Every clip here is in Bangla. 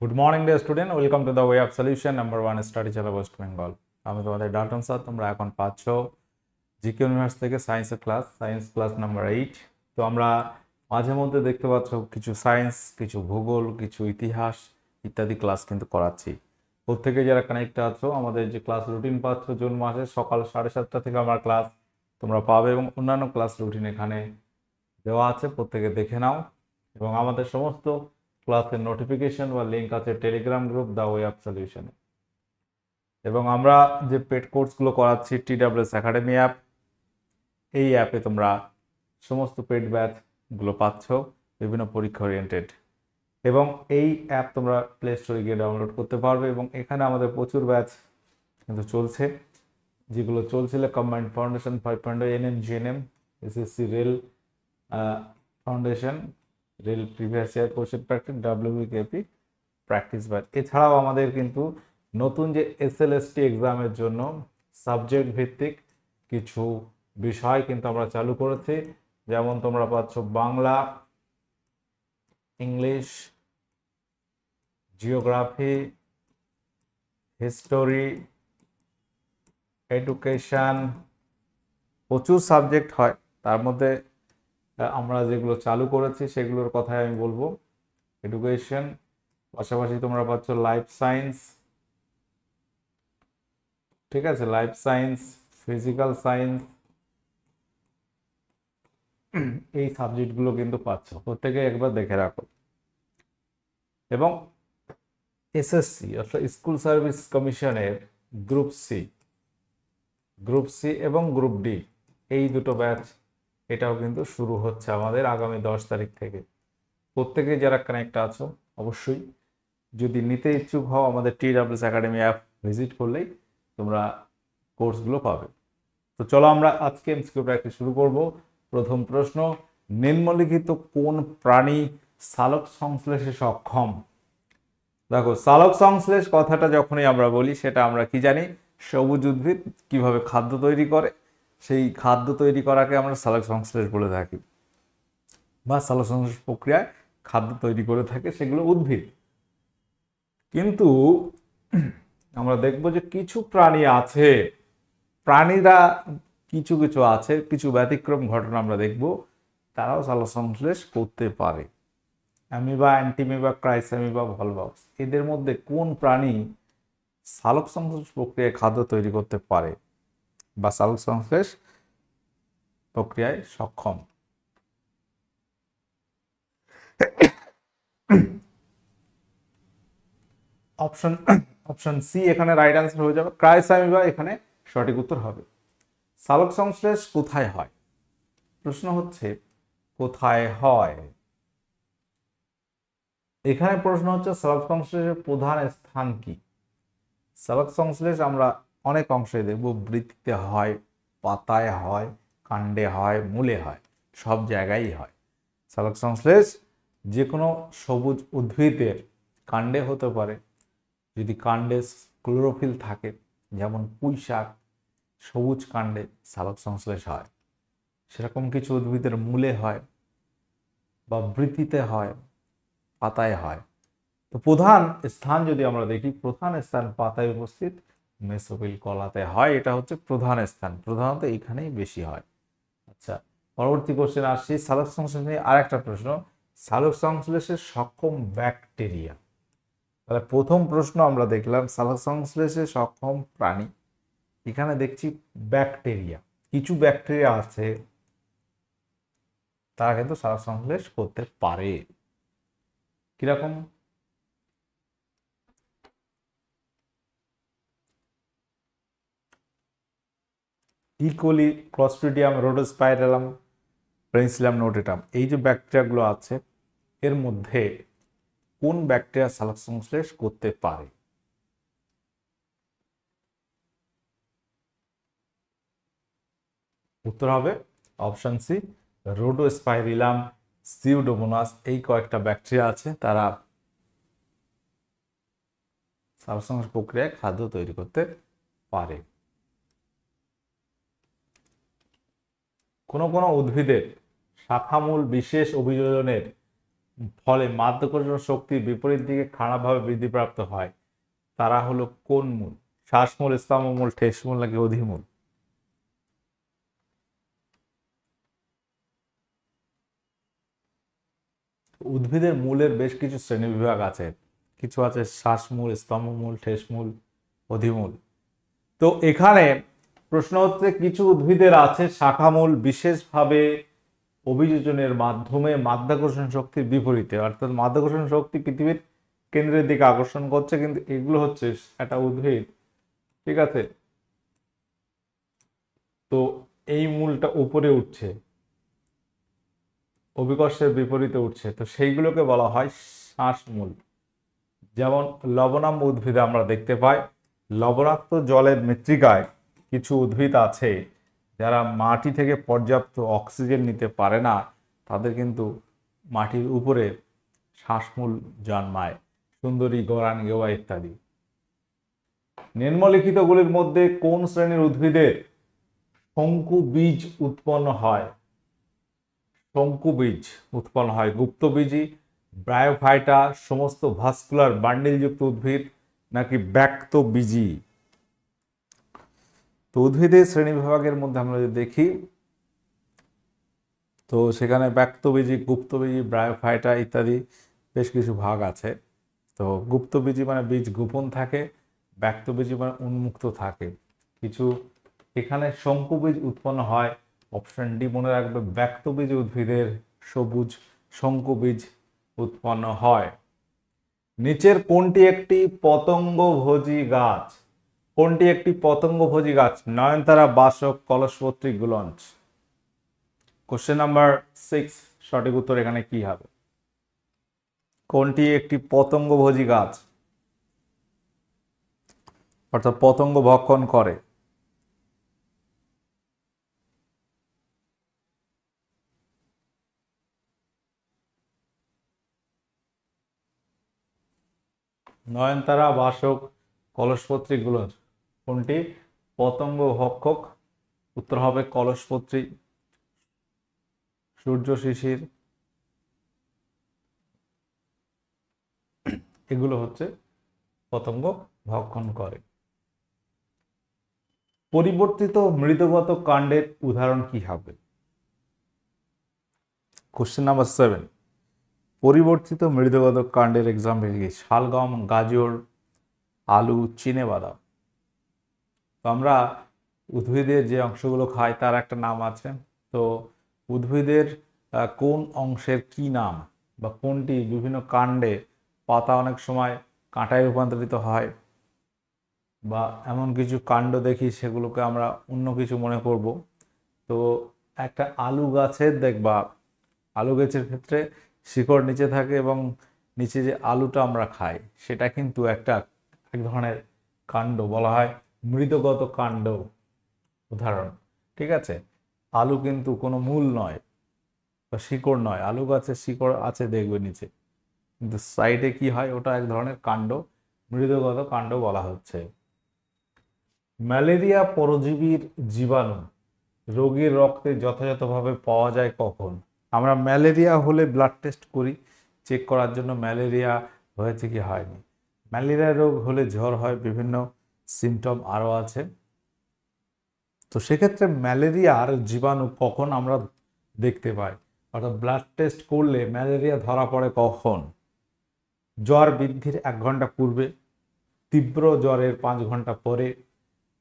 Good morning day student, welcome to the way of solution number 1 study channel West Bengal. আমি তোমাদের ডাল্টন স্যার। তোমরা এখন পাচ্ছ জিকে ইউনিভার্স থেকে সায়েন্সের ক্লাস, সায়েন্স ক্লাস নাম্বার 8। তো আমরা মাঝে মধ্যে দেখতে পাচ্ছ কিছু সায়েন্স, কিছু ভূগোল, কিছু ইতিহাস ইত্যাদি ক্লাস কিন্তু করাচ্ছি। প্রত্যেকে যারা কানেক্ট আছো, আমাদের যে ক্লাস রুটিন পাচ্ছ জুন মাসে সকাল 7:30 থেকে আমার ক্লাস তোমরা পাবে, এবং অন্যান্য ক্লাস রুটিন এখানে দেওয়া আছে, প্রত্যেকে দেখে নাও। এবং আমাদের সমস্ত ক্লাসের নোটিফিকেশন বা লিঙ্ক আছে Telegram group the way of সলিউশনে। এবং আমরা যে পেড কোর্সগুলো করাচ্ছি TWS একাডেমি অ্যাপ, এই অ্যাপে তোমরা সমস্ত পেড ব্যাচগুলো পাচ্ছ, বিভিন্ন পরীক্ষা ওরিয়েন্টেড। এবং এই অ্যাপ তোমরা প্লে স্টোরে গিয়ে ডাউনলোড করতে পারবে। এবং এখানে আমাদের প্রচুর ব্যাচ কিন্তু চলছে, যেগুলো চলছিল combined foundation 5.0, NM, GNM, SSC rail foundation, rail previous year question practice, WKP practice batch. এছাড়াও আমাদের কিন্তু নতুন যে SLST এক্সামের জন্য সাবজেক্ট ভিত্তিক কিছু বিষয় কিন্তু আমরা চালু করেছি। যেমন তোমরা পাচ্ছ Bangla, English, geography, history, education, প্রচুর সাবজেক্ট হয়। তার মধ্যে আমরা যেগুলো চালু করেছি সেগুলোর কথাই আমি বলবো। এডুকেশন, পাশাপাশি তোমরা পাচ্ছ লাইফ সায়েন্স, ঠিক আছে, লাইফ সায়েন্স, ফিজিক্যাল সায়েন্স, এই সাবজেক্টগুলো কিন্তু পাচ্ছ, প্রত্যেকে একবার দেখে রাখো। এবং SSC অর্থাৎ স্কুল সার্ভিস কমিশনের গ্রুপ সি এবং গ্রুপ ডি, এই দুটো ব্যাচ এটাও কিন্তু শুরু হচ্ছে আমাদের আগামী 10 তারিখ থেকে। প্রত্যেকে যারা কানেক্ট আছো অবশ্যই যদি নিতে ইচ্ছুক হও, আমাদের TWS একাডেমি অ্যাপ ভিজিট করলেই তোমরা কোর্সগুলো পাবে। তো চলো আমরা আজকে এমসিকিউ প্র্যাকটিস শুরু করব। প্রথম প্রশ্ন, নিম্নলিখিত কোন প্রাণী সালোক সংশ্লেষে সক্ষম? দেখো, সালোক সংশ্লেষ কথাটা যখনই আমরা বলি সেটা আমরা কি জানি, সবুজ উদ্ভিদ কিভাবে খাদ্য তৈরি করে, সেই খাদ্য তৈরি করাকে আমরা সালোক সংশ্লেষ বলে থাকি, বা সালোক সংশ্লেষ প্রক্রিয়ায় খাদ্য তৈরি করে থাকে সেগুলো উদ্ভিদ। কিন্তু আমরা দেখব যে কিছু প্রাণী আছে, প্রাণীরা কিছু কিছু আছে, কিছু ব্যতিক্রম ঘটনা আমরা দেখব, তারাও সালোক সংশ্লেষ করতে পারে। অ্যামিবা, অ্যান্টিমিবা, ক্রাইসঅ্যামিবা, ভলভাক্স, এদের মধ্যে কোন প্রাণী সালোক সংশ্লেষ প্রক্রিয়ায় খাদ্য তৈরি করতে পারে বা সালোক সংশ্লেষ প্রক্রিয়ায় সক্ষম? অপশন অপশন সি এখানে রাইট অ্যান্সার হয়ে যাবে, ক্রাইসঅ্যামিবা এখানে সঠিক উত্তর হবে। সালোক সংশ্লেষ কোথায় হয়? প্রশ্ন হচ্ছে কোথায় হয়। এখানে প্রশ্ন হচ্ছে সালোক সংশ্লেষের প্রধান স্থান কি। সালোক সংশ্লেষ আমরা অনেক অংশে দেখব, বৃত্তিতে হয়, পাতায় হয়, কাণ্ডে হয়, মূলে হয়, সব জায়গায় হয় সালোক সংশ্লেষ। যে কোনো সবুজ উদ্ভিদের কাণ্ডে হতে পারে, যদি কাণ্ডে ক্লোরোফিল থাকে, যেমন পুঁই শাক, সবুজ কাণ্ডে সালোক সংশ্লেষ হয়। সেরকম কিছু উদ্ভিদের মূলে হয়, বা বৃত্তিতে হয়, পাতায় হয়। তো প্রধান স্থান যদি আমরা দেখি, প্রধান স্থান পাতায় উপস্থিত মেসোফিল কলাতে হয়, এটা হচ্ছে প্রধান স্থান, প্রধানত এখানেই বেশি হয়। আচ্ছা, পরবর্তী কোশ্চেন আসছি, সালোক সংশ্লেষ নিয়ে আর একটা প্রশ্ন, সালোক সংশ্লেষের সক্ষম ব্যাকটেরিয়া। তাহলে প্রথম প্রশ্ন আমরা দেখলাম সালোক সংশ্লেষে সক্ষম প্রাণী, এখানে দেখছি ব্যাকটেরিয়া। কিছু ব্যাকটেরিয়া আছে তারা কিন্তু সালোক সংশ্লেষ করতে পারে। কিরকম? ইকোলি, ক্লস্ট্রিডিয়াম, রোডোস্পাইরালাম, পেনিসিলিয়াম নোটেটাম, এই যে ব্যাকটেরিয়াগুলো আছে এর মধ্যে কোন ব্যাকটেরিয়া সালোক সংশ্লেষ করতে পারে? উত্তর হবে অপশন সি, রোডোস্পাইরিলাম, সিউডোমোনাস, এই কয়েকটা ব্যাকটেরিয়া আছে, তারা সালোক সংশ্লেষ প্রক্রিয়ায় খাদ্য তৈরি করতে পারে। কোন কোন উদ্ভিদের শাখামূল বিশেষ অভিযোজনের ফলে মাধ্যাকর্ষণ শক্তির বিপরীত দিকে খাড়াভাবে বৃদ্ধিপ্রাপ্ত হয়, তারা হলো কোন মূল? শ্বাসমূল, স্তম্ভমূল, ঠেসমূল নাকি অধিমূল? উদ্ভিদের মূলের বেশ কিছু শ্রেণীবিভাগ আছে, কিছু আছে শ্বাসমূল, স্তম্ভমূল, ঠেসমূল, অধিমূল। তো এখানে প্রশ্ন হচ্ছে কিছু উদ্ভিদের আছে শাখামূল বিশেষভাবে অভিযোজনের মাধ্যমে মাধ্যাকর্ষণ শক্তির বিপরীতে, অর্থাৎ মাধ্যাকর্ষণ শক্তি পৃথিবীর কেন্দ্রের দিকে আকর্ষণ করছে, কিন্তু এগুলো হচ্ছে একটা উদ্ভিদ, ঠিক আছে, তো এই মূলটা উপরে উঠছে, অভিকর্ষের বিপরীতে উঠছে, তো সেইগুলোকে বলা হয় শ্বাসমূল। যেমন লবণাম্ব উদ্ভিদে আমরা দেখতে পাই লবণাক্ত জলের মৃত্তিকায় কিছু উদ্ভিদ আছে যারা মাটি থেকে পর্যাপ্ত অক্সিজেন নিতে পারে না, তাদের কিন্তু মাটির উপরে শ্বাসমূল জন্মায়, সুন্দরী, গরান, গেওয়া ইত্যাদি। নিম্নলিখিতগুলির মধ্যে কোন শ্রেণীর উদ্ভিদের শঙ্কু বীজ উৎপন্ন হয়? শঙ্কু বীজ উৎপন্ন হয় গুপ্তবীজী, ব্রায়োফাইটা, সমস্ত ভাস্কুলার বান্ডিলযুক্ত উদ্ভিদ নাকি ব্যক্তবীজী? তো উদ্ভিদের শ্রেণীবিভাগের মধ্যে আমরা যদি দেখি, তো সেখানে ব্যক্তবীজী, গুপ্তবীজী, ব্রায়োফাইটা ইত্যাদি বেশ কিছু ভাগ আছে। তো গুপ্তবীজী মানে বীজ গোপন থাকে, ব্যক্তবীজী মানে উন্মুক্ত থাকে। কিছু এখানে শঙ্কু বীজ উৎপন্ন হয়, অপশন ডি মনে রাখবে, ব্যক্তবীজ উদ্ভিদের সবুজ শঙ্কু বীজ উৎপন্ন হয়। নিচের কোনটি একটি পতঙ্গভোজী গাছ? কোনটি একটি পতঙ্গভোজী গাছ? নয়নতারা, বাসক, কলসপত্রী, গুলঞ্চ। কোশ্চেন নাম্বার 6, সঠিক উত্তর এখানে কি হবে? কোনটি একটি পতঙ্গভোজী গাছ, অর্থাৎ পতঙ্গ ভক্ষণ করে? নয়নতারা, বাসক, কলসপত্রী, গুলঞ্চ, কোনটি পতঙ্গ ভক্ষক? উত্তর হবে কলসপত্রী, সূর্য শিশির, এগুলো হচ্ছে পতঙ্গ ভক্ষণ করে। পরিবর্তিত মৃদগত কাণ্ডের উদাহরণ কি হবে? কোশ্চেন নাম্বার 7, পরিবর্তিত মৃদগত কাণ্ডের এক্সাম্পল কি? শালগম, গাজর, আলু, চিনেবাদাম। তো আমরা উদ্ভিদের যে অংশগুলো খাই তার একটা নাম আছে, তো উদ্ভিদের কোন অংশের কি নাম বা কোনটি বিভিন্ন কাণ্ডে, পাতা অনেক সময় কাঁটায় রূপান্তরিত হয় বা এমন কিছু কাণ্ড দেখি সেগুলোকে আমরা অন্য কিছু মনে করব। তো একটা আলু গাছের দেখবা, আলু গাছের ক্ষেত্রে শিকড় নিচে থাকে এবং নিচে যে আলুটা আমরা খাই সেটা কিন্তু এক ধরনের কাণ্ড, বলা হয় মৃদগত কাণ্ড উদাহরণ, ঠিক আছে। আলু কিন্তু কোনো মূল নয় বা শিকড় নয়, আলু গাছের শিকড় আছে দেখবে নিচে, কিন্তু সাইডে কি হয়, ওটা এক ধরনের কাণ্ড, মৃদগত কাণ্ড বলা হচ্ছে। ম্যালেরিয়া পরজীবীর জীবাণু রোগীর রক্তে যথাযথভাবে পাওয়া যায় কখন? আমরা ম্যালেরিয়া হলে ব্লাড টেস্ট করি চেক করার জন্য ম্যালেরিয়া হয়েছে কি হয়নি। ম্যালেরিয়া রোগ হলে জ্বর হয়, বিভিন্ন সিমটম আরও আছে। তো সেক্ষেত্রে ম্যালেরিয়ার জীবাণু কখন আমরা দেখতে পাই, অর্থাৎ ব্লাড টেস্ট করলে ম্যালেরিয়া ধরা পড়ে কখন? জ্বর বৃদ্ধির 1 ঘন্টা পূর্বে, তীব্র জ্বরের 5 ঘন্টা পরে,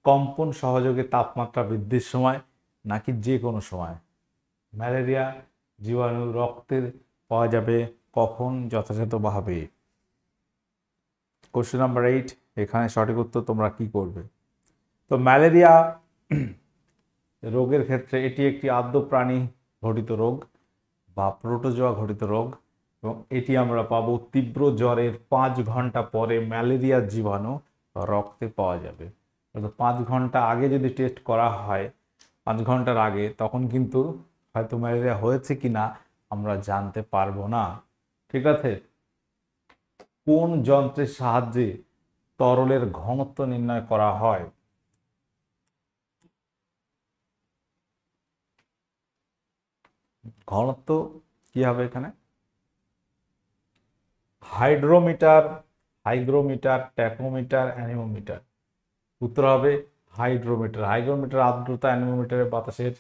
কম্পন সহযোগে তাপমাত্রা বৃদ্ধির সময় নাকি যে কোনো সময়? ম্যালেরিয়া জীবাণু রক্তের পাওয়া যাবে কখন যথাযথভাবে? কোশ্চেন নাম্বার 8, এখানে সঠিক উত্তর তোমরা কি করবে? তো ম্যালেরিয়া রোগের ক্ষেত্রে এটি একটি আদ্য প্রাণী ঘটিত রোগ বা প্রোটোজোয়া ঘটিত রোগ, এবং এটি আমরা পাবো তীব্র জ্বরের 5 ঘন্টা পরে ম্যালেরিয়া জীবাণু রক্তে পাওয়া যাবে। অর্থাৎ 5 ঘন্টা আগে যদি টেস্ট করা হয়, 5 ঘন্টার আগে, তখন কিন্তু হয়তো ম্যালেরিয়া হয়েছে কিনা আমরা জানতে পারবো না, ঠিক আছে। কোন যন্ত্রের সাহায্যে তরলের ঘনত্ব নির্ণয় করা হয়? ঘনত্ব কি হবে এখানে? Hydrometer, hygrometer, tachometer, anemometer. উত্তর হবে হাইড্রোমিটার। হাইগ্রোমিটার আর্দ্রতা, অ্যানিমোমিটারে বাতাসের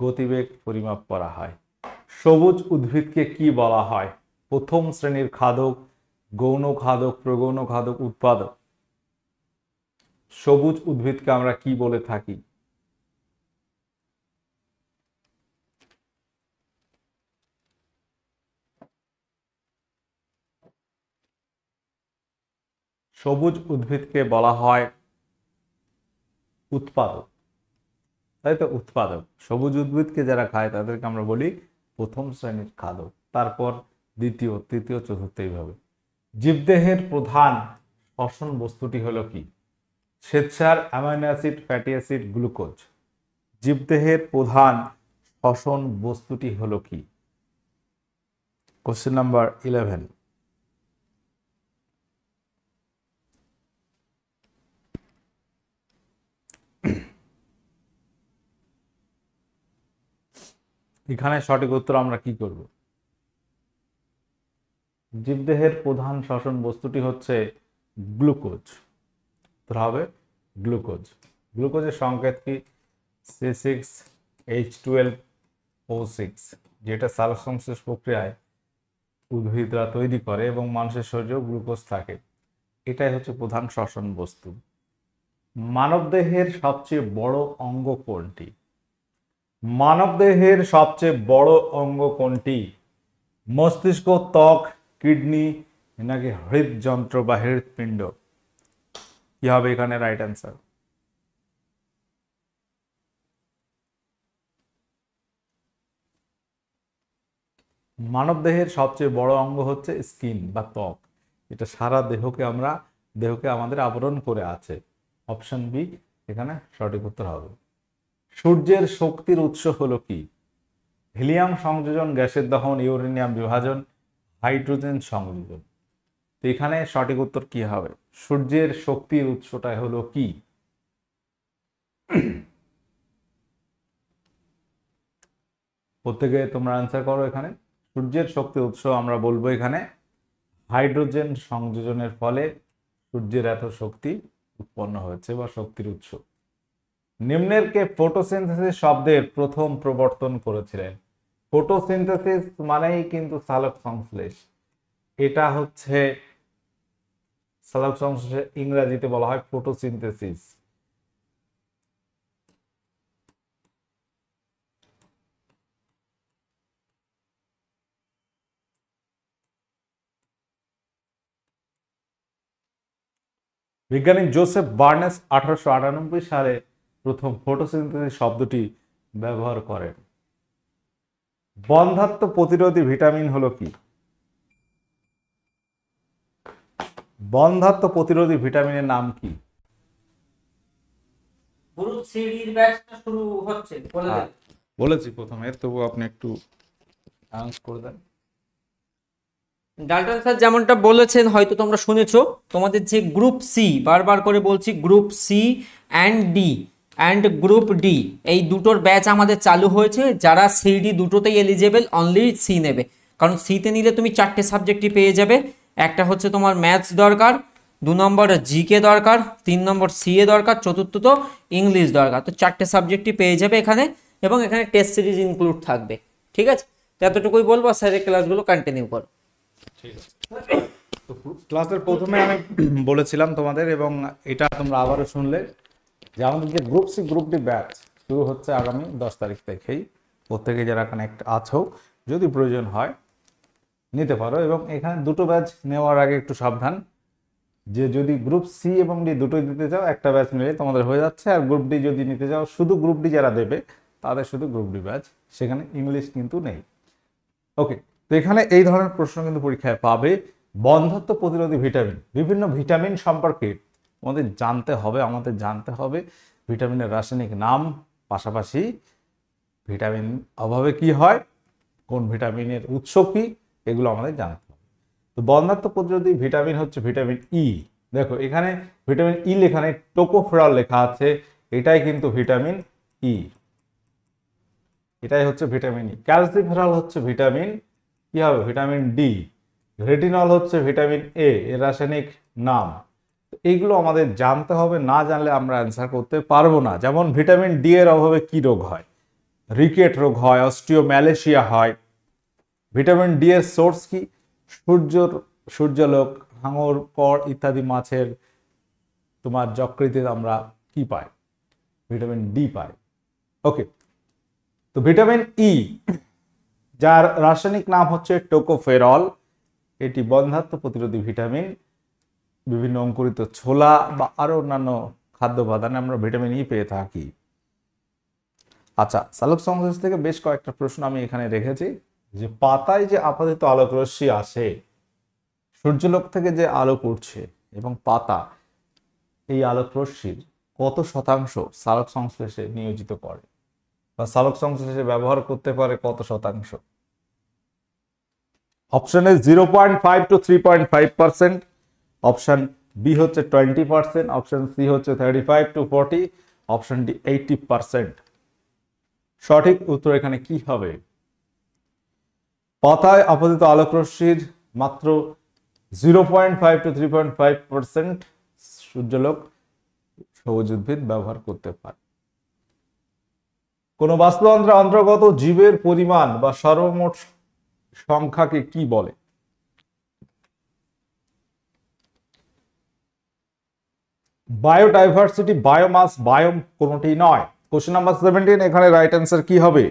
গতিবেগ পরিমাপ করা হয়। সবুজ উদ্ভিদকে কি বলা হয়? প্রথম শ্রেণীর খাদক, গৌণ খাদক, প্রগৌণ খাদক, উৎপাদক। সবুজ উদ্ভিদকে আমরা কি বলে থাকি? সবুজ উদ্ভিদকে বলা হয় উৎপাদক, তাই তো? উৎপাদক। সবুজ উদ্ভিদকে যারা খায় তাদেরকে আমরা বলি প্রথম শ্রেণীর খাদক, তারপর দ্বিতীয়, তৃতীয়, চতুর্থ, এইভাবে। জীবদেহের প্রধান শ্বসন বস্তুটি হলো কি? শ্বেতসার, amino acid, fatty acid, glucose. জীবদেহের প্রধান শ্বসন বস্তুটি হলো কি? Question number 11। এখানে সঠিক উত্তর আমরা কি করব? জীবদেহের প্রধান শ্বসন বস্তুটি হচ্ছে গ্লুকোজ। উত্তর হবে গ্লুকোজ। গ্লুকোজের সংকেত কি? C6H12O6, যেটা সালোকসংশ্লেষ প্রক্রিয়ায় উদ্ভিদরা তৈরি করে এবং মানুষের শরীরেও গ্লুকোজ থাকে। এটাই হচ্ছে প্রধান শ্বসন বস্তু। মানবদেহের সবচেয়ে বড় অঙ্গ কোনটি? মানবদেহের সবচেয়ে বড় অঙ্গ কোনটি? মস্তিষ্ক, ত্বক, কিডনি নাকি হৃদযন্ত্র বা হৃৎপিণ্ড? কি হবে এখানে রাইট অ্যান্সার? মানবদেহের সবচেয়ে বড় অঙ্গ হচ্ছে স্কিন বা ত্বক। এটা সারা দেহকে আমাদের আবরণ করে আছে। অপশন বি এখানে সঠিক উত্তর হবে। সূর্যের শক্তির উৎস হলো কি? হিলিয়াম সংযোজন, গ্যাসের দহন, ইউরেনিয়াম বিভাজন, হাইড্রোজেন সংযোজন। তো এখানে সঠিক উত্তর কি হবে? সূর্যের শক্তির উৎসটা হলো কি? প্রত্যেকে তোমরা আনসার করো। এখানে সূর্যের শক্তির উৎস আমরা বলবো এখানে হাইড্রোজেন সংযোজনের ফলে সূর্যের এত শক্তি উৎপন্ন হয়েছে বা শক্তির উৎস। নিম্নের কে ফটোসিনথেসিস শব্দের প্রথম প্রবর্তন করেছিলেন? ফটোসিনথেসিস মানেই কিন্তু সালোক সংশ্লেষ। এটা হচ্ছে সালোক সংশ্লেষ, ইংরেজিতে বলা হয় ফটোসিনথেসিস। বিজ্ঞানী জোসেফ বার্নেস 1898 সালে প্রথম ফটোসিনথেসিস শব্দটি ব্যবহার করেন। বন্ধ্যাত্ব প্রতিরোধী ভিটামিন হলো কি? বন্ধ্যাত্ব প্রতিরোধী ভিটামিনের নাম কি? গ্রুপ সিডির ব্যাচটা শুরু হচ্ছে বলে দেন। বলেছি প্রথমে, তবু আপনি একটু অ্যানাউন্স করে দেন। ডাল্টন স্যার যেমনটা বলেছেন হয়তো তোমরা শুনেছো, তোমাদের যে গ্রুপ সি, বারবার করে বলছি, group C and D and group D, এই দুটোর ব্যাচ আমাদের চালু হয়েছে। যারা সিডি দুটোতেই এলিজেবল, অনলি সি নেবে, কারণ সিতে নিলে তুমি 4টে সাবজেক্টই পেয়ে যাবে। একটা হচ্ছে তোমার ম্যাথস দরকার, 2 নম্বর জিকে দরকার, 3 নম্বর সিএ দরকার, চতুর্থ তো ইংলিশ দরকার। তো 4টে সাবজেক্টই পেয়ে যাবে এখানে, এবং এখানে টেস্ট সিরিজ ইনক্লুড থাকবে। ঠিক আছে, তো এতটুকুই বলবো, স্যারের ক্লাসগুলো কন্টিনিউ করো। ঠিক আছে। তো ক্লাসের প্রথমে আমি বলেছিলাম তোমাদের, এবং এটা তোমরা আবারও শুনলে, যে আমাদের যে group C group D batch শুরু হচ্ছে আগামী 10 তারিখ থেকেই। প্রত্যেকে যারা কানেক্ট আছো, যদি প্রয়োজন হয় নিতে পারো। এবং এখানে দুটো ব্যাচ নেওয়ার আগে একটু সাবধান, যে যদি গ্রুপ সি এবং ডি দুটোই দিতে চাও একটা ব্যাচ নিলে তোমাদের হয়ে যাচ্ছে। আর গ্রুপ ডি যদি নিতে চাও, শুধু গ্রুপ ডি যারা দেবে তাদের শুধু গ্রুপ ডি ব্যাচ, সেখানে ইংলিশ কিন্তু নেই। ওকে, তো এখানে এই ধরনের প্রশ্ন কিন্তু পরীক্ষায় পাবে। বন্ধ্যাত্ব প্রতিরোধী ভিটামিন, বিভিন্ন ভিটামিন সম্পর্কে আমাদের জানতে হবে ভিটামিনের রাসায়নিক নাম, পাশাপাশি ভিটামিন অভাবে কি হয়, কোন ভিটামিনের উৎস কি, এগুলো আমাদের জানতে হবে। তো বন্ধ্যাত্ব প্রতিরোধী ভিটামিন হচ্ছে ভিটামিন ই। দেখো এখানে ভিটামিন ই লেখা নেই, টোকোফেরল লেখা আছে, এটাই কিন্তু ভিটামিন ই, এটাই হচ্ছে ভিটামিন ই। ক্যালসিফেরল হচ্ছে ভিটামিন কি হবে? Vitamin D. রেটিনল হচ্ছে ভিটামিন এ এর রাসায়নিক নাম। এইগুলো আমাদের জানতে হবে, না জানলে আমরা অ্যান্সার করতে পারবো না। যেমন ভিটামিন ডি এর অভাবে কি রোগ হয়? রিকেট রোগ হয়, অস্টিওম্যালেশিয়া হয়। ভিটামিন ডি এর সোর্স কি? সূর্যালোক, হাঙর, কর ইত্যাদি মাছের তোমার যকৃতে আমরা কি পাই? ভিটামিন ডি পাই। ওকে, তো ভিটামিন ই যার রাসায়নিক নাম হচ্ছে টোকোফেরল, এটি বন্ধ্যাত্ব প্রতিরোধী ভিটামিন। বিভিন্ন অঙ্কুরিত ছোলা বা আরো অন্যান্য খাদ্য উপাদানে আমরা ভিটামিন ই পেয়ে থাকি। আচ্ছা, সালোক সংশ্লেষ থেকে বেশ কয়েকটা প্রশ্ন আমি এখানে রেখেছি, যে পাতায় যে আপাতত আলোক রশ্মি আসে, সূর্যালোক থেকে যে আলো পড়ছে এবং পাতা এই আলোক রশ্মির কত শতাংশ সালোক সংশ্লেষে নিয়োজিত করে বা সালোক সংশ্লেষে ব্যবহার করতে পারে কত শতাংশ? Option A 0.5 to 3.5%, option B হচ্ছে 20%, অপশন সি হচ্ছে 35 to 40, অপশন ডি 80%। সঠিক উত্তর এখানে কি হবে? পাতায় আপতিত আলোক রশ্মির মাত্র 0.5 to 3.5% সূর্যালোক সবুজ উদ্ভিদ ব্যবহার করতে পারে। কোন বাস্তুতন্ত্রের অন্তর্গত জীবের পরিমাণ বা সর্বমোট সংখ্যাকে কি বলে? বায়োডাইভার্সিটি, বায়োমাস, বায়োম কোনটি নয়। কোশ্চেন নাম্বার 17, এখানে রাইট অ্যান্সার কি হবে?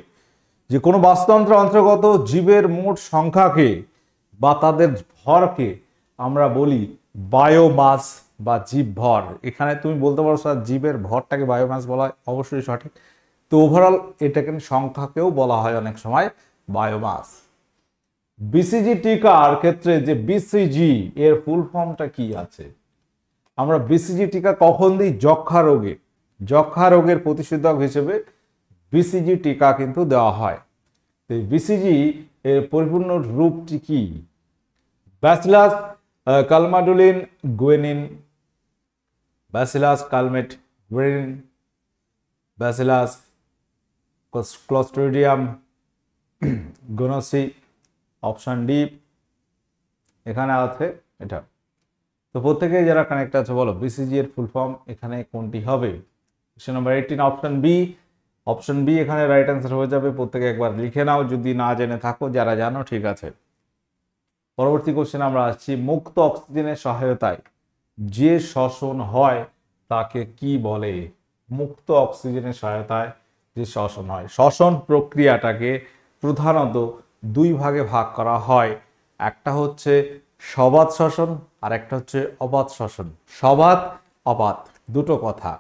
যে কোনো বাস্তুতন্ত্রের অন্তর্গত জীবের মোট সংখ্যাকে বা তাদের ভরকে আমরা বলি বায়োমাস বা জীব ভর। এখানে তুমি বলতে পারো স্যার জীবের ভরটাকে বায়োমাস বলা হয়, অবশ্যই সঠিক। তো ওভারঅল এটাকে সংখ্যাকেও বলা হয় অনেক সময় বায়োমাস। বিসিজি টিকার ক্ষেত্রে যে বিসিজি এর ফুল ফর্মটা কি আছে? আমরা বিসিজি টিকা কখন দিই? যক্ষা রোগে। যক্ষা রোগের প্রতিষেধক হিসেবে বিসিজি টিকা কিন্তু দেওয়া হয়। এই বিসিজি এর পরিপূর্ণ রূপটি কি? Bacillus calmodulin Guerin, bacillus Calmette Guerin, bacillus clostridium গোনোসি। অপশন ডি এখানে আছে এটা। তো প্রত্যেকেই যারা কানেক্ট আছে বলো বিসিজি এর ফুল ফর্ম এখানে কোনটি হবে? Question number 18 option B. Option B এখানে রাইট অ্যান্সার হয়ে যাবে। প্রত্যেকে একবার লিখে নাও যদি না জেনে থাকো, যারা জানো ঠিক আছে। পরবর্তী কোশ্চেন আমরা আসছি, মুক্ত অক্সিজেনের সহায়তায় যে শ্বসন হয় তাকে কি বলে? মুক্ত অক্সিজেনের সহায়তায় যে শ্বসন হয়, শ্বসন প্রক্রিয়াটাকে প্রধানত দুই ভাগে ভাগ করা হয়। একটা হচ্ছে সবাত শ্বসন আর একটা হচ্ছে অবাত শ্বসন। সবাত অবাত দুটো কথা।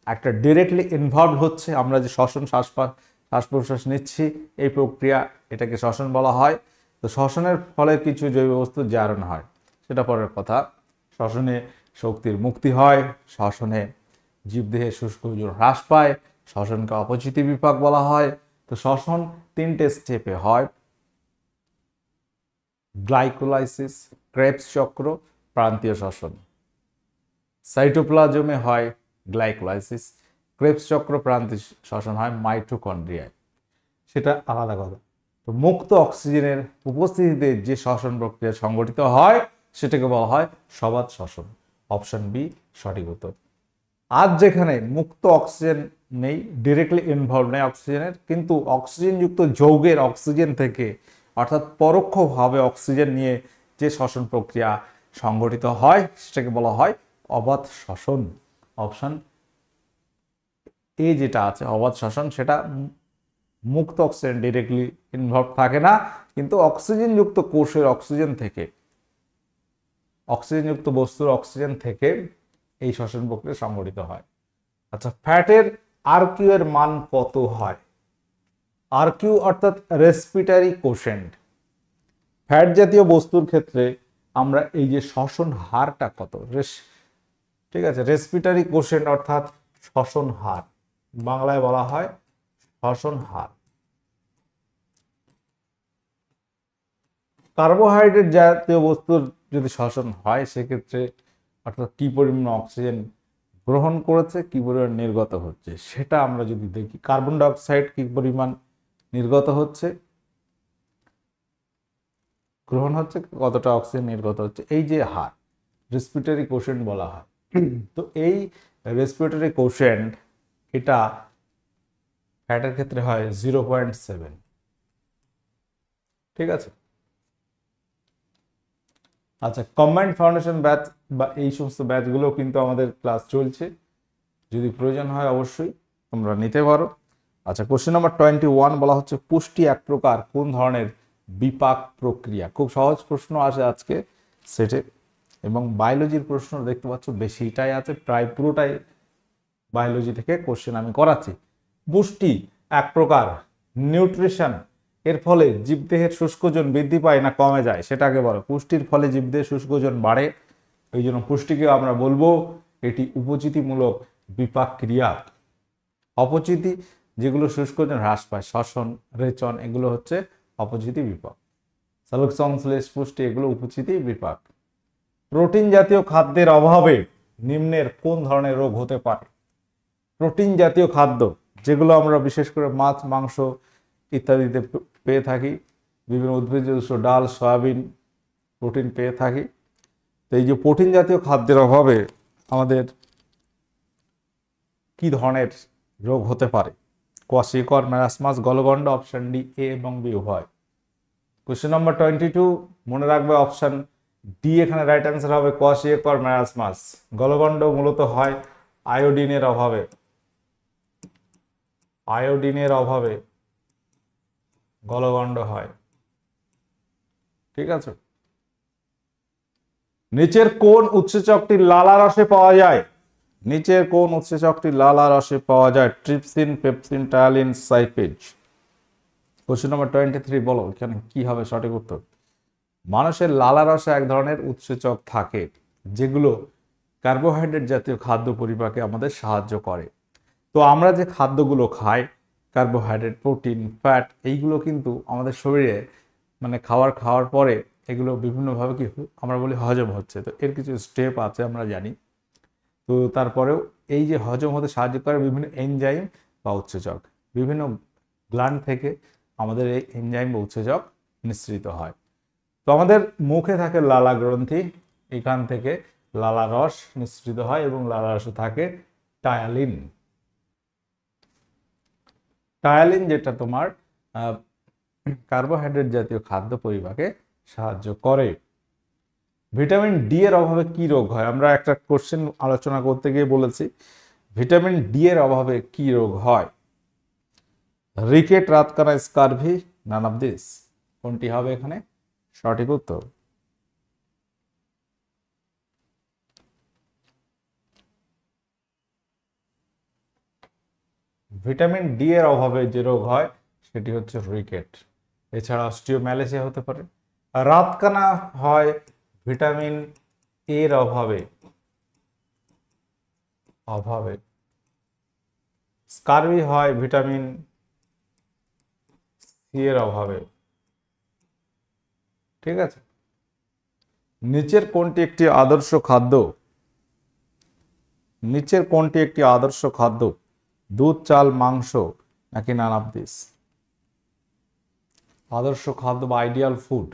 একটা ডিরেক্টলি ইনভলভ হচ্ছে আমরা যে শ্বসন শ্বাস প্রশ্বাস নিচ্ছি, এই প্রক্রিয়া এটাকে শ্বসন বলা হয়। তো শ্বসনের ফলে কিছু জৈব বস্তুর জারণ হয়, সেটা পরের কথা। শ্বসনে শক্তির মুক্তি হয়, শ্বসনে জীবদেহে শুষ্ক ওজন হ্রাস পায়, শ্বসনকে অপচিতি বিপাক বলা হয়। তো শ্বসন তিনটে স্টেপে হয়: গ্লাইকোলাইসিস, ক্রেবস চক্র, প্রান্তীয় শ্বসন। সাইটোপ্লাজমে হয় গ্লাইকোলাইসিস, ক্রেবস চক্র প্রান্তীয় শ্বসন হয় মাইটোকন্ড্রিয়ায়, সেটা আলাদা কথা। তো মুক্ত অক্সিজেনের উপস্থিতিতে যে শ্বসন প্রক্রিয়া সংগঠিত হয় সেটাকে বলা হয় সবাত শ্বসন। অপশন বি সঠিক উত্তর। আজ যেখানে মুক্ত অক্সিজেন নেই, ডিরেক্টলি ইনভলভ নেই অক্সিজেনের, কিন্তু অক্সিজেনযুক্ত যৌগের অক্সিজেন থেকে অর্থাৎ পরোক্ষভাবে অক্সিজেন নিয়ে যে শ্বসন প্রক্রিয়া সংগঠিত হয় সেটাকে বলা হয় অবাত শ্বসন। অপশন এ যেটা আছে অবাত শ্বসন, সেটা মুক্ত অক্সিজেন ডিরেক্টলি ইনভলভ থাকে না, কিন্তু অক্সিজেনযুক্ত কোষের অক্সিজেন থেকে, অক্সিজেনযুক্ত বস্তুর অক্সিজেন থেকে এই শ্বসন প্রক্রিয়া সংগঠিত হয়। আচ্ছা, ফ্যাটের আরকিউ এর মান কত হয়? আরকিউ অর্থাৎ রেসপিটারি কোশেন্ট। ফ্যাট জাতীয় বস্তুর ক্ষেত্রে আমরা এই যে শ্বসন হারটা কত, ঠিক আছে, রেসপিটারি কোশেন্ট অর্থাৎ শ্বসন হার, বাংলায় বলা হয় শ্বসন হার। কার্বোহাইড্রেট জাতীয় বস্তুর যদি শ্বসন হয় সেক্ষেত্রে অর্থাৎ কি পরিমাণ অক্সিজেন গ্রহণ করেছে, কি পরিমাণ নির্গত হচ্ছে, সেটা আমরা যদি দেখি, কার্বন ডাইঅক্সাইড কি পরিমাণ নির্গত হচ্ছে, গ্রহণ হচ্ছে, কতটা অক্সিজেন নির্গত হচ্ছে, এই যে হার রেসপিরেটরি কোশেন্ট বলা হয়। তো এই রেসপিরেটরি কোশেন্ট এটা ফ্যাটের ক্ষেত্রে হয় 0.7। ঠিক আছে। আচ্ছা, কম্বাইন্ড ফাউন্ডেশন ব্যাচ বা এই সমস্ত ব্যাচগুলো কিন্তু আমাদের ক্লাস চলছে, যদি প্রয়োজন হয় অবশ্যই তোমরা নিতে পারো। আচ্ছা, কোশ্চেন নাম্বার 21 বলা হচ্ছে পুষ্টি এক প্রকার কোন ধরনের বিপাক প্রক্রিয়া। খুব সহজ প্রশ্ন আসে আজকে সেটে, এবং বায়োলজির প্রশ্ন দেখতে পাচ্ছ বেশিটাই আছে, প্রায় পুরোটাই বায়োলজি থেকে কোশ্চেন আমি করাচ্ছি। পুষ্টি এক প্রকার নিউট্রিশন এর ফলে জীবদেহের শুষ্কোজন বৃদ্ধি পায় না কমে যায়, সেটাকে বলো। পুষ্টির ফলে জীবদেহের শুষ্কোজন বাড়ে, এই জন্য পুষ্টিকে আমরা বলবো এটি উপচিতিমূলক বিপাক ক্রিয়া। অপচিতি যেগুলো শুষ্কোজন হ্রাস পায়, শ্বসন, রেচন, এগুলো হচ্ছে অপচিতি বিপাক। সালোকসংশ্লেষ, পুষ্টি এগুলো উপচিতি বিপাক। প্রোটিন জাতীয় খাদ্যের অভাবে নিম্নের কোন ধরনের রোগ হতে পারে? প্রোটিন জাতীয় খাদ্য যেগুলো আমরা বিশেষ করে মাছ, মাংস ইত্যাদিতে পেয়ে থাকি, বিভিন্ন উদ্ভিজ্জ উৎস, ডাল, সয়াবিন প্রোটিন পেয়ে থাকি। তো এই যে প্রোটিন জাতীয় খাদ্যের অভাবে আমাদের কি ধরনের রোগ হতে পারে? কোয়াশিকর, ম্যারাসমাস, গলগন্ড। অপশন ডি, এ এবং বি উভয়। কোশ্চেন নাম্বার 22 মনে রাখবে অপশন ডি এখানে রাইট অ্যান্সার হবে, কোয়াশিকর, ম্যারাসমাস। গলগন্ড মূলত হয় আয়োডিনের অভাবে, আয়োডিনের অভাবে গলগন্ড হয়। ঠিক আছে। নিচের কোন উৎসেচকটি লালা রসে পাওয়া যায়? নিচের কোন উৎসেচকটি লালা রসে পাওয়া যায়? ট্রিপসিন, পেপসিন, টায়ালিন, সাইপেজ। কোশ্চেন নাম্বার 23 বলো এখানে কি হবে সঠিক উত্তর। মানুষের লালা রসে এক ধরনের উৎসেচক থাকে যেগুলো কার্বোহাইড্রেট জাতীয় খাদ্য পরিপাকে আমাদের সাহায্য করে। তো আমরা যে খাদ্যগুলো খাই, কার্বোহাইড্রেট, প্রোটিন, ফ্যাট, এইগুলো কিন্তু আমাদের শরীরে মানে খাওয়ার পরে এগুলো বিভিন্নভাবে কি আমরা বলি হজম হচ্ছে। তো এর কিছু স্টেপ আছে আমরা জানি। তো তারপরেও এই যে হজম হতে সাহায্য করে বিভিন্ন এনজাইম বা উৎসেচক, বিভিন্ন গ্ল্যান্ড থেকে আমাদের এই এনজাইম বা উৎসেচক নিঃসৃত হয়। তো আমাদের মুখে থাকে লালা গ্রন্থি, এখান থেকে লালা রস নিঃসৃত হয় এবং লালা রসে থাকে টায়ালিন। টায়ালিন যেটা তোমার কার্বোহাইড্রেট জাতীয় খাদ্য পরিপাকে সাহায্য করে। ভিটামিন ডি এর অভাবে কি রোগ হয়? আমরা একটা কোশ্চেন আলোচনা করতে গিয়ে বলেছি ভিটামিন ডি এর অভাবে কি রোগ হয়? রিকেট, রাতকানা, স্কারভি, নান অফ দিস। কোনটি হবে এখানে সঠিক উত্তর? ভিটামিন ডি এর অভাবে যে রোগ হয় সেটি হচ্ছে রিকেট। এছাড়া অস্টিওম্যালেসিয়া হতে পারে। রাতকানা হয় ভিটামিন এর অভাবে, স্কারভি হয় ভিটামিন সি এর অভাবে। ঠিক আছে। নিচের কোনটি একটি আদর্শ খাদ্য? নিচের কোনটি একটি আদর্শ খাদ্য? দুধ, চাল, মাংস নাকি নান অফ দিস? আদর্শ খাদ্য বা আইডিয়াল ফুড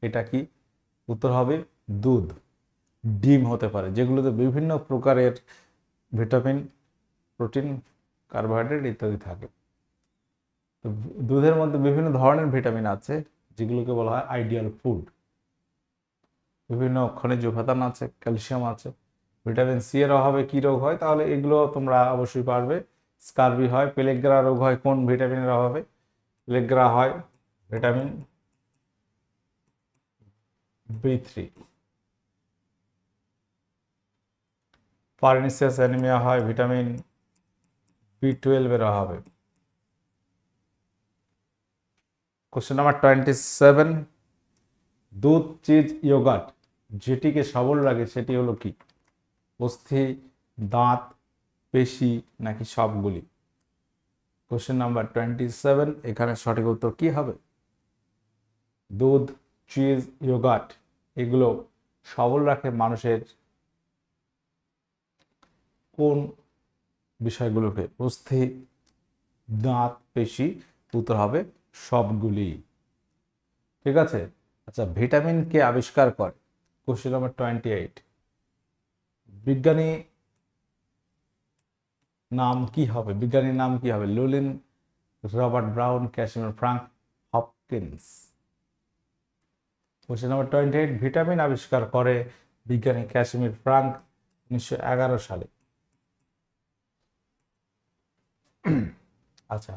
এটা কি? উত্তর হবে দুধ। ডিম হতে পারে, যেগুলোতে বিভিন্ন প্রকারের ভিটামিন, প্রোটিন, কার্বোহাইড্রেট ইত্যাদি থাকে। তো দুধের মধ্যে বিভিন্ন ধরনের ভিটামিন আছে যেগুলোকে বলা হয় আইডিয়াল ফুড। বিভিন্ন খনিজ উপাদান আছে, ক্যালসিয়াম আছে। ভিটামিন সি এর অভাবে কি রোগ হয়? তাহলে এগুলো তোমরা অবশ্যই পারবে। স্কারবি হয়। পেলেগ্রা রোগ হয় কোন ভিটামিনের অভাবে? পেলেগ্রা হয় ভিটামিন B3। পারনিসিয়াস অ্যানিমিয়া হয় ভিটামিন B12 এর অভাবে। কোশ্চেন নাম্বার 27 দুধ, চিজ, ইয়োগার্ট যেটিকে সবল রাখে সেটি হলো কি? অস্থি, দাঁত, পেশি নাকি সবগুলি? কোশ্চেন নাম্বার 27 এখানে সঠিক উত্তর কি হবে? দুধ, চিজ, ইয়োগার্ট এগুলো সবল রাখে মানুষের কোন বিষয়গুলোকে? অস্থি, দাঁত, পেশি। উত্তর হবে সবগুলি। ঠিক আছে। আচ্ছা, ভিটামিন কে আবিষ্কার করে? Question number 28। বিজ্ঞানী নাম কি হবে? বিজ্ঞানীর নাম কি হবে? লুলিন, Robert Brown, Casimir Frank, Hopkins. Question number 28, vitamin আবিষ্কার করে বিজ্ঞানী ক্যাসিমির ফ্রাঙ্ক 1911 সালে। আচ্ছা,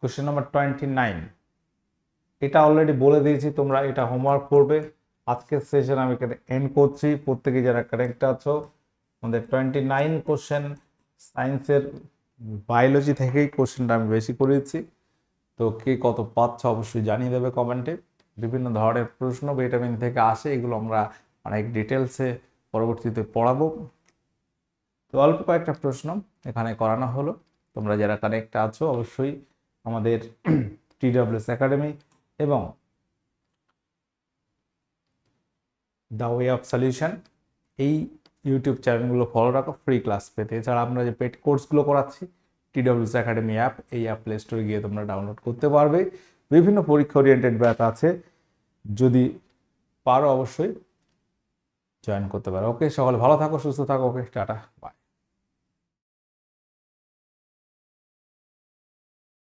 কোশ্চেন নাম্বার 29, এটা অলরেডি বলে দিয়েছি, তোমরা এটা হোমওয়ার্ক করবে। আজকের সেশন আমি এখানে এন্ড করছি। প্রত্যেকে যারা কারেক্ট আছো, আমাদের 29 কোশ্চেন সায়েন্সের বায়োলজি থেকেই কোশ্চেনটা আমি বেশি করেছি। তো কে কত পাচ্ছ অবশ্যই জানিয়ে দেবে কমেন্টে। বিভিন্ন ধরনের প্রশ্ন ভিটামিন থেকে আসে, এগুলো আমরা অনেক ডিটেলসে পরবর্তীতে পড়াবো। তো অল্প কয়েকটা প্রশ্ন এখানে করানো হলো। তোমরা যারা কানেক্ট আছো অবশ্যই আমাদের TWS একাডেমি এবং দ্য ওয়ে অফ সলিউশন এই ইউটিউব চ্যানেলগুলো ফলো রাখো ফ্রি ক্লাস পেতে। এছাড়া আমরা যে পেড কোর্সগুলো করাচ্ছি TWS একাডেমি অ্যাপ, এই অ্যাপ প্লে স্টোরে গিয়ে তোমরা ডাউনলোড করতে পারবে। বিভিন্ন পরীক্ষা ওরিয়েন্টেড ব্যাচ আছে, যদি পারো অবশ্যই জয়েন করতে পারো। ওকে, সকলে ভালো থাকো, সুস্থ থাকো। ওকে, টাটা, বাই।